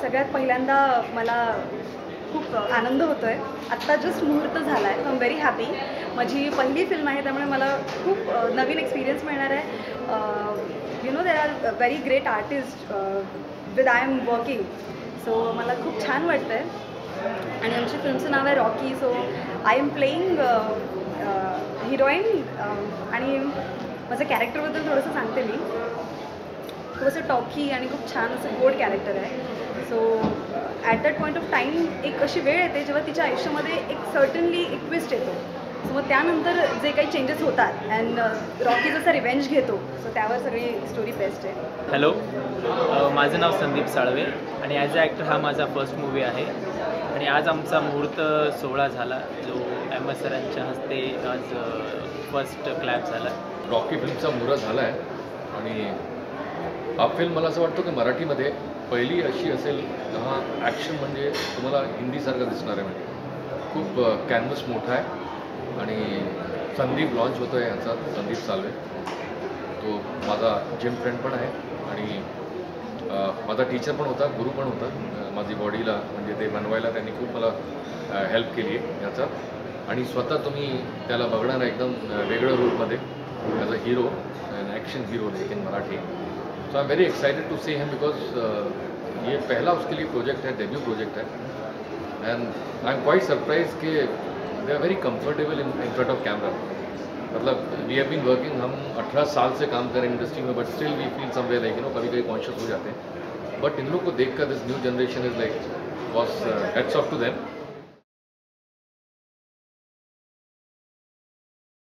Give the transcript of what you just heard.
सगळ्यात पहिल्यांदा मला खूप आनंद होतो आहे. आत्ता जस्ट मुहूर्त झाला आहे. So I am very happy. माझी पहिली फिल्म आहे, त्यामुळे मला खूप नवीन एक्सपिरियन्स मिळणार आहे. You know there are very great artist with I am working. So मला खूप छान वाटतं आहे. आणि आमच्या फिल्मचं नाव आहे Rocky. So I am playing heroine. आणि माझं कॅरेक्टरबद्दल थोडंसं सांगते मी. खूप असं टॉकी आणि खूप छान असं गोड कॅरेक्टर आहे. So at that point of time एक अशी वेळ येते जेव्हा तिच्या आयुष्यामध्ये एक सर्टनली एक ट्विस्ट येतो. सो मग त्यानंतर जे काही चेंजेस होतात अँड रॉकी जसा रिव्हेंज घेतो, सो त्यावर सगळी स्टोरी बेस्ट आहे. हॅलो, माझं नाव संदीप साळवे आणि ॲज अ ॲक्टर हा माझा फर्स्ट मूवी आहे. आणि आज आमचा मुहूर्त सोहळा झाला, जो एम एस सरांच्या हस्ते आज फर्स्ट क्लॅप झाला. रॉकी फिल्मचा मुहूर्त झाला आहे आणि हा फिल्म मला असं वाटतं की मराठीमध्ये पहिली अशी असेल हा ॲक्शन म्हणजे तुम्हाला हिंदीसारखं दिसणार आहे. म्हणजे खूप कॅनव्हस मोठा आहे आणि संदीप लॉन्च होतो आहे ह्याचा, संदीप साळवे. तो माझा जिम फ्रेंड पण आहे आणि माझा टीचर पण होता, गुरु पण होता. माझी बॉडीला म्हणजे ते बनवायला त्यांनी खूप मला हेल्प केली आहे ह्याचा. आणि स्वतः तुम्ही त्याला बघणार एकदम वेगळं रूपमध्ये as a hero, an action hero in Marathi. So I am very excited to see him because ये पहला उसके लिए प्रोजेक्ट है, डेब्यू प्रोजेक्ट है. And I am quite surprise कि they are very comfortable in front of camera. मतलब we have been working, हम 18 साल से काम करें इंडस्ट्री में, but still we feel somewhere like कभी कभी कॉन्शियस हो जाते हैं. बट इन लोग को देख कर this new generation is like was hats off to them.